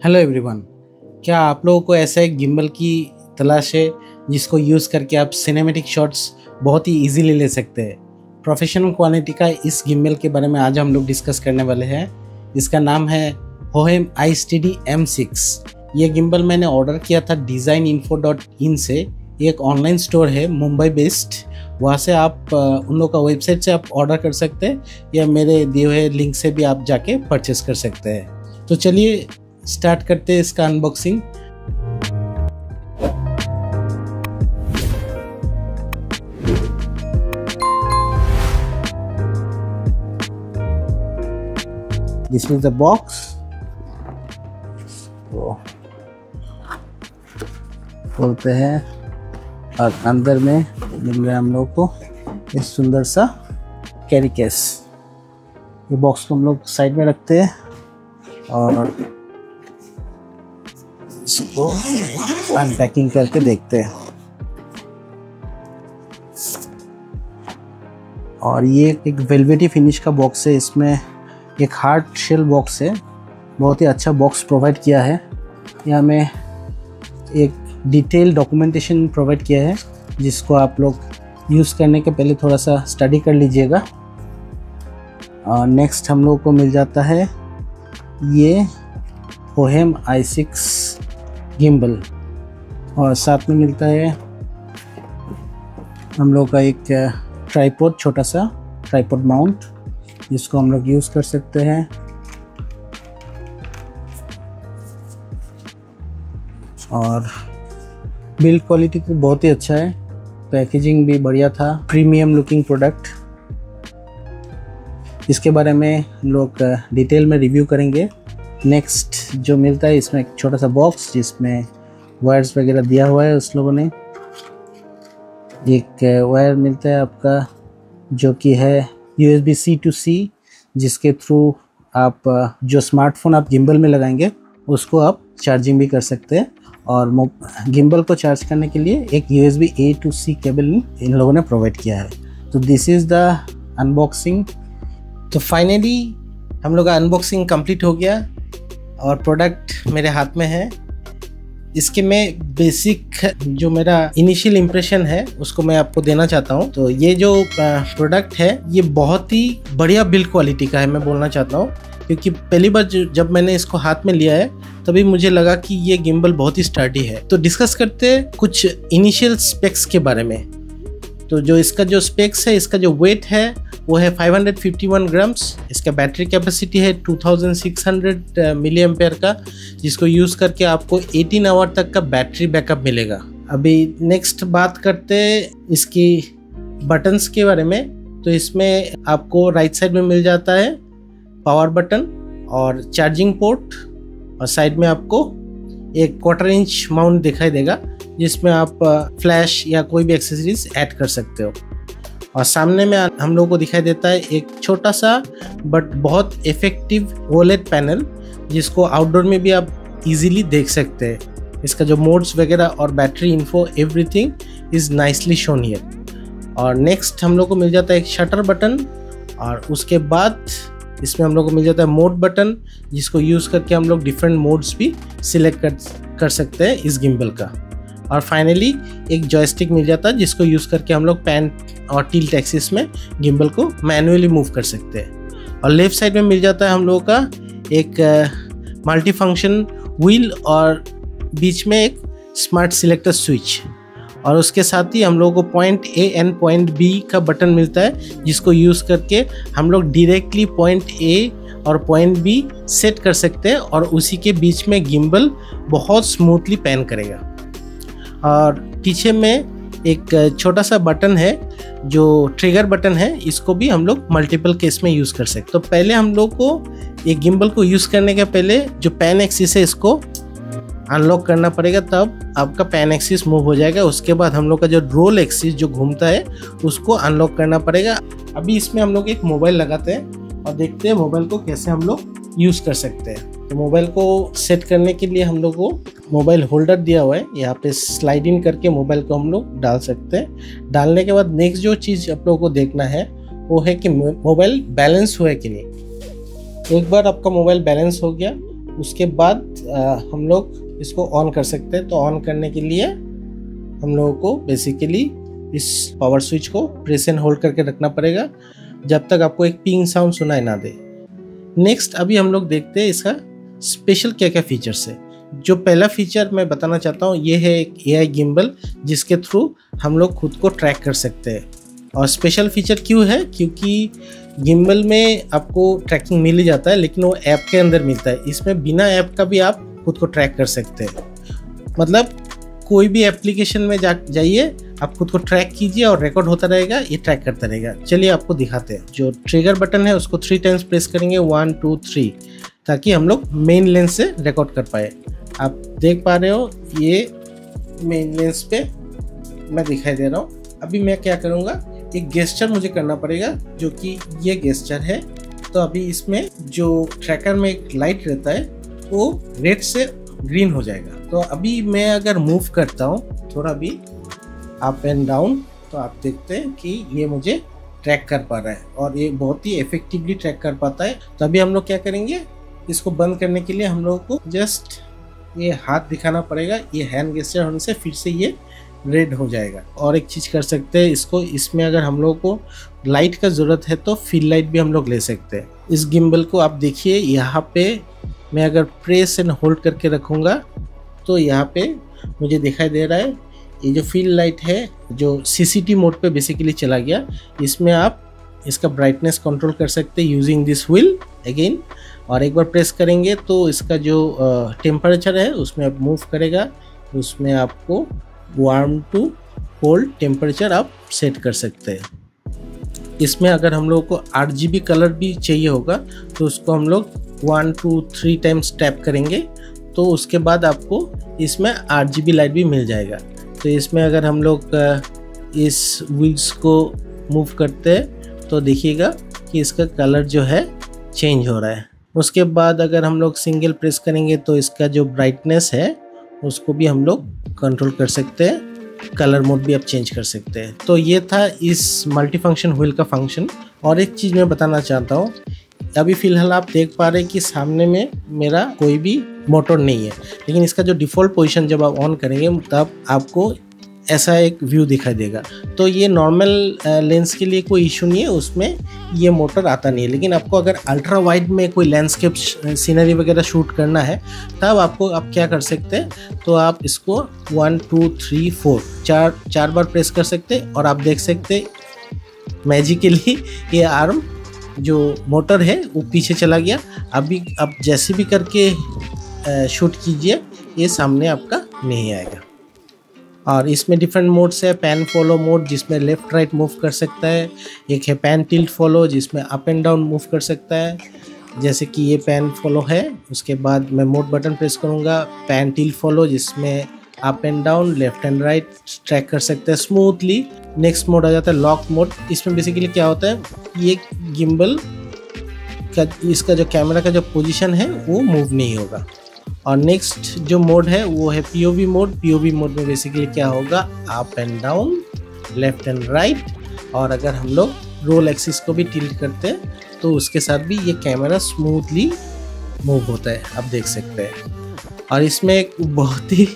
Hello everyone. क्या आप लोगों को ऐसा एक गिम्बल की तलाश है जिसको यूज़ करके आप सिनेमैटिक शॉट्स बहुत ही इजीली ले सकते हैं। प्रोफेशनल क्वालिटी का इस गिम्बल के बारे में आज हम लोग डिस्कस करने वाले हैं। इसका नाम है होहेम iSteady M6। ये गिम्बल मैंने ऑर्डर किया था designinfo.in से। एक ऑनलाइन स्टोर है मुंबई बेस्ड, वहाँ से आप उन लोगों का वेबसाइट से आप ऑर्डर कर सकते हैं या मेरे दिए हुए लिंक से भी आप जाके परचेस कर सकते हैं। तो चलिए स्टार्ट करते हैं इसका unboxing. This is the box. खोलते हैं और अंदर में मिल रहा है हम लोग को इस सुंदर सा कैरी केस। ये बॉक्स को हम लोग साइड में रखते हैं और इसको अनपैकिंग करके देखते हैं। और ये एक वेलवेटी फिनिश का बॉक्स है। इसमें एक हार्ड शेल बॉक्स है, बहुत ही अच्छा बॉक्स प्रोवाइड किया है। यहाँ में एक डिटेल डॉक्यूमेंटेशन प्रोवाइड किया है जिसको आप लोग यूज़ करने के पहले थोड़ा सा स्टडी कर लीजिएगा। और नेक्स्ट हम लोग को मिल जाता है ये होहेम i6 गिम्बल, और साथ में मिलता है हम लोग का एक ट्राइपॉड, छोटा सा ट्राइपॉड माउंट जिसको हम लोग यूज़ कर सकते हैं। और बिल्ड क्वालिटी तो बहुत ही अच्छा है, पैकेजिंग भी बढ़िया था, प्रीमियम लुकिंग प्रोडक्ट। इसके बारे में लोग डिटेल में रिव्यू करेंगे। नेक्स्ट जो मिलता है इसमें एक छोटा सा बॉक्स जिसमें वायर्स वगैरह दिया हुआ है उस लोगों ने। एक वायर मिलता है आपका जो कि है USB-C to C, जिसके थ्रू आप जो स्मार्टफोन आप गिम्बल में लगाएंगे उसको आप चार्जिंग भी कर सकते हैं। और गिम्बल को चार्ज करने के लिए एक USB-A to C केबल इन लोगों ने प्रोवाइड किया है। तो दिस इज़ द अनबॉक्सिंग। तो फाइनली हम लोग का अनबॉक्सिंग कंप्लीट हो गया और प्रोडक्ट मेरे हाथ में है। इसके मैं बेसिक जो मेरा इनिशियल इम्प्रेशन है उसको मैं आपको देना चाहता हूँ। तो ये जो प्रोडक्ट है ये बहुत ही बढ़िया बिल्ड क्वालिटी का है, मैं बोलना चाहता हूँ, क्योंकि पहली बार जब मैंने इसको हाथ में लिया है तभी मुझे लगा कि ये गिम्बल बहुत ही स्टर्डी है। तो डिस्कस करते हैं कुछ इनिशियल स्पेक्स के बारे में। तो जो इसका जो स्पेक्स है, इसका जो वेट है वो है 551 ग्राम्स। इसका बैटरी कैपेसिटी है 2600 मिली एम्पेयर का, जिसको यूज़ करके आपको 18 आवर तक का बैटरी बैकअप मिलेगा। अभी नेक्स्ट बात करते हैं इसकी बटन्स के बारे में। तो इसमें आपको राइट साइड में मिल जाता है पावर बटन और चार्जिंग पोर्ट, और साइड में आपको एक 1/4 इंच माउंट दिखाई देगा जिसमें आप फ्लैश या कोई भी एक्सेसरीज ऐड कर सकते हो। और सामने में हम लोगों को दिखाई देता है एक छोटा सा बट बहुत इफेक्टिव OLED पैनल, जिसको आउटडोर में भी आप इजीली देख सकते हैं। इसका जो मोड्स वगैरह और battery info everything is nicely shown here. और नेक्स्ट हम लोग को मिल जाता है एक शटर बटन, और उसके बाद इसमें हम लोग को मिल जाता है मोड बटन, जिसको यूज़ करके हम लोग डिफरेंट मोड्स भी सिलेक्ट कर सकते हैं इस गिम्बल का। और फाइनली एक जॉयस्टिक मिल जाता है जिसको यूज़ करके हम लोग पैन और टिल्ट एक्सिस में गिम्बल को मैन्युअली मूव कर सकते हैं। और लेफ्ट साइड में मिल जाता है हम लोगों का एक मल्टी फंक्शन व्हील और बीच में एक स्मार्ट सिलेक्टर स्विच। और उसके साथ ही हम लोगों को point A and point B का बटन मिलता है, जिसको यूज़ करके हम लोग डायरेक्टली पॉइंट A और पॉइंट B सेट कर सकते हैं, और उसी के बीच में गिम्बल बहुत स्मूथली पैन करेगा। और पीछे में एक छोटा सा बटन है जो ट्रिगर बटन है, इसको भी हम लोग मल्टीपल केस में यूज़ कर सकते। तो पहले हम लोग को एक गिम्बल को यूज़ करने के पहले जो पैन एक्सिस है इसको अनलॉक करना पड़ेगा, तब आपका पैन एक्सिस मूव हो जाएगा। उसके बाद हम लोग का जो रोल एक्सिस जो घूमता है उसको अनलॉक करना पड़ेगा। अभी इसमें हम लोग एक मोबाइल लगाते हैं और देखते हैं मोबाइल को कैसे हम लोग यूज़ कर सकते हैं। तो मोबाइल को सेट करने के लिए हम लोग को मोबाइल होल्डर दिया हुआ है, यहाँ पे स्लाइड इन करके मोबाइल को हम लोग डाल सकते हैं। डालने के बाद नेक्स्ट जो चीज़ आप लोगों को देखना है वो है कि मोबाइल बैलेंस हुआ है कि नहीं। एक बार आपका मोबाइल बैलेंस हो गया उसके बाद हम लोग इसको ऑन कर सकते हैं। तो ऑन करने के लिए हम लोगों को बेसिकली इस पावर स्विच को प्रेस एंड होल्ड करके रखना पड़ेगा जब तक आपको एक पिंग साउंड सुनाई ना दे। नेक्स्ट अभी हम लोग देखते हैं इसका स्पेशल क्या क्या फीचर्स है। जो पहला फीचर मैं बताना चाहता हूँ ये है एक AI गिम्बल जिसके थ्रू हम लोग खुद को ट्रैक कर सकते हैं। और स्पेशल फीचर क्यों है, क्योंकि गिम्बल में आपको ट्रैकिंग मिल ही जाता है लेकिन वो ऐप के अंदर मिलता है। इसमें बिना ऐप का भी आप खुद को ट्रैक कर सकते हैं। मतलब कोई भी एप्लीकेशन में जाइए, आप खुद को ट्रैक कीजिए और रिकॉर्ड होता रहेगा, ये ट्रैक करता रहेगा। चलिए आपको दिखाते हैं। जो ट्रिगर बटन है उसको 3 टाइम्स प्रेस करेंगे, 1 2 3, ताकि हम लोग मेन लेंस से रिकॉर्ड कर पाए। आप देख पा रहे हो ये मेन लेंस पे मैं दिखाई दे रहा हूँ। अभी मैं क्या करूँगा, एक गेस्चर मुझे करना पड़ेगा जो कि ये गेस्चर है। तो अभी इसमें जो ट्रैकर में एक लाइट रहता है वो रेड से ग्रीन हो जाएगा। तो अभी मैं अगर मूव करता हूँ थोड़ा भी अप एंड डाउन, तो आप देखते हैं कि ये मुझे ट्रैक कर पा रहा है और ये बहुत ही इफेक्टिवली ट्रैक कर पाता है। तो अभी हम लोग क्या करेंगे, इसको बंद करने के लिए हम लोगों को जस्ट ये हाथ दिखाना पड़ेगा। ये हैंड गेस्चर होने से फिर से ये रेड हो जाएगा। और एक चीज़ कर सकते हैं, इसको इसमें अगर हम लोग को लाइट का ज़रूरत है तो फील लाइट भी हम लोग ले सकते हैं। इस गिम्बल को आप देखिए, यहाँ पे मैं अगर प्रेस एंड होल्ड करके रखूँगा तो यहाँ पे मुझे दिखाई दे रहा है ये जो फील लाइट है जो CCT मोड पे बेसिकली चला गया। इसमें आप इसका ब्राइटनेस कंट्रोल कर सकते हैं यूजिंग दिस व्हील अगेन। और एक बार प्रेस करेंगे तो इसका जो टेम्परेचर है उसमें आप मूव करेगा, उसमें आपको वार्म टू कोल्ड टेम्परेचर आप सेट कर सकते हैं। इसमें अगर हम लोगों को RGB कलर भी चाहिए होगा तो उसको हम लोग 1 2 3 टाइम्स टैप करेंगे तो उसके बाद आपको इसमें RGB लाइट भी मिल जाएगा। तो इसमें अगर हम लोग इस व्हील्स को मूव करते हैं तो देखिएगा कि इसका कलर जो है चेंज हो रहा है। उसके बाद अगर हम लोग सिंगल प्रेस करेंगे तो इसका जो ब्राइटनेस है उसको भी हम लोग कंट्रोल कर सकते हैं, कलर मोड भी आप चेंज कर सकते हैं। तो ये था इस मल्टी फंक्शन व्हील का फंक्शन। और एक चीज़ मैं बताना चाहता हूँ, अभी फ़िलहाल आप देख पा रहे हैं कि सामने में मेरा कोई भी मोटर नहीं है, लेकिन इसका जो डिफ़ॉल्ट पोजीशन जब आप ऑन करेंगे तब आपको ऐसा एक व्यू दिखाई देगा। तो ये नॉर्मल लेंस के लिए कोई इशू नहीं है, उसमें ये मोटर आता नहीं है। लेकिन आपको अगर अल्ट्रा वाइड में कोई लैंडस्केप सीनरी वगैरह शूट करना है तब आपको आप क्या कर सकते हैं, तो आप इसको 1 2 3 4 चार बार प्रेस कर सकते हैं और आप देख सकते हैं मैजिकली ये आर्म जो मोटर है वो पीछे चला गया। अभी आप जैसे भी करके शूट कीजिए ये सामने आपका नहीं आएगा। और इसमें डिफरेंट मोड्स है, पैन फॉलो मोड जिसमें लेफ़्ट राइट मूव कर सकता है, एक है पैन टिल्ट फॉलो जिसमें अप एंड डाउन मूव कर सकता है, जैसे कि ये पैन फॉलो है। उसके बाद मैं मोड बटन प्रेस करूँगा, पैन टिल्ट फॉलो जिसमें up and down left and right track कर सकते हैं स्मूथली। नेक्स्ट मोड आ जाता है लॉक मोड। इसमें बेसिकली क्या होता है, ये गिम्बल का इसका जो कैमरा का जो पोजीशन है वो मूव नहीं होगा। और नेक्स्ट जो मोड है वो है POV मोड। POV मोड में बेसिकली क्या होगा, up and down left and right. और अगर हम लोग रोल एक्सिस को भी टिल्ट करते हैं तो उसके साथ भी ये कैमरा स्मूथली मूव होता है, आप देख सकते हैं। और इसमें एक बहुत ही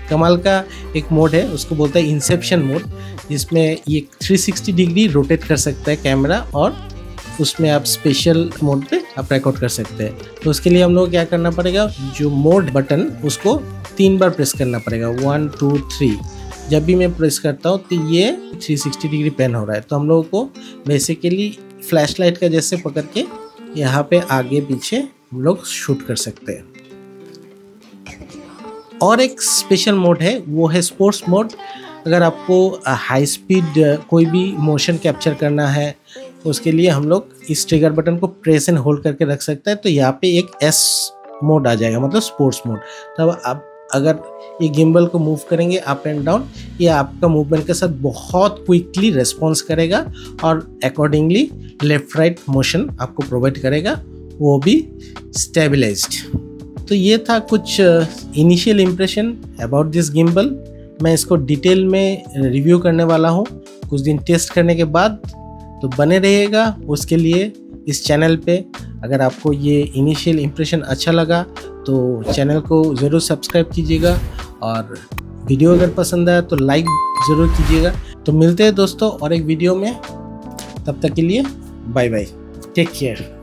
कमाल का एक मोड है, उसको बोलते हैं इंसेप्शन मोड, जिसमें ये 360 डिग्री रोटेट कर सकता है कैमरा और उसमें आप स्पेशल मोड पे आप रिकॉर्ड कर सकते हैं। तो उसके लिए हम लोग क्या करना पड़ेगा, जो मोड बटन उसको 3 बार प्रेस करना पड़ेगा, 1 2 3। जब भी मैं प्रेस करता हूँ तो ये 360 डिग्री पैन हो रहा है। तो हम लोगों को बेसिकली फ्लैश लाइट का जैसे पकड़ के यहाँ पे आगे पीछे हम लोग शूट कर सकते हैं। और एक स्पेशल मोड है वो है स्पोर्ट्स मोड। अगर आपको हाई स्पीड कोई भी मोशन कैप्चर करना है तो उसके लिए हम लोग इस ट्रिगर बटन को प्रेस एंड होल्ड करके रख सकते हैं। तो यहाँ पे एक S मोड आ जाएगा, मतलब स्पोर्ट्स मोड। तब आप अगर ये गिम्बल को मूव करेंगे अप एंड डाउन, ये आपका मूवमेंट के साथ बहुत क्विकली रिस्पॉन्स करेगा और अकॉर्डिंगली लेफ्ट राइट मोशन आपको प्रोवाइड करेगा, वो भी स्टेबलाइज्ड। तो ये था कुछ initial impression about this gimbal. मैं इसको डिटेल में रिव्यू करने वाला हूँ कुछ दिन टेस्ट करने के बाद, तो बने रहिएगा उसके लिए इस चैनल पे। अगर आपको ये इनिशियल इम्प्रेशन अच्छा लगा तो चैनल को ज़रूर सब्सक्राइब कीजिएगा, और वीडियो अगर पसंद आया तो लाइक ज़रूर कीजिएगा। तो मिलते हैं दोस्तों और एक वीडियो में, तब तक के लिए बाय बाय, टेक केयर।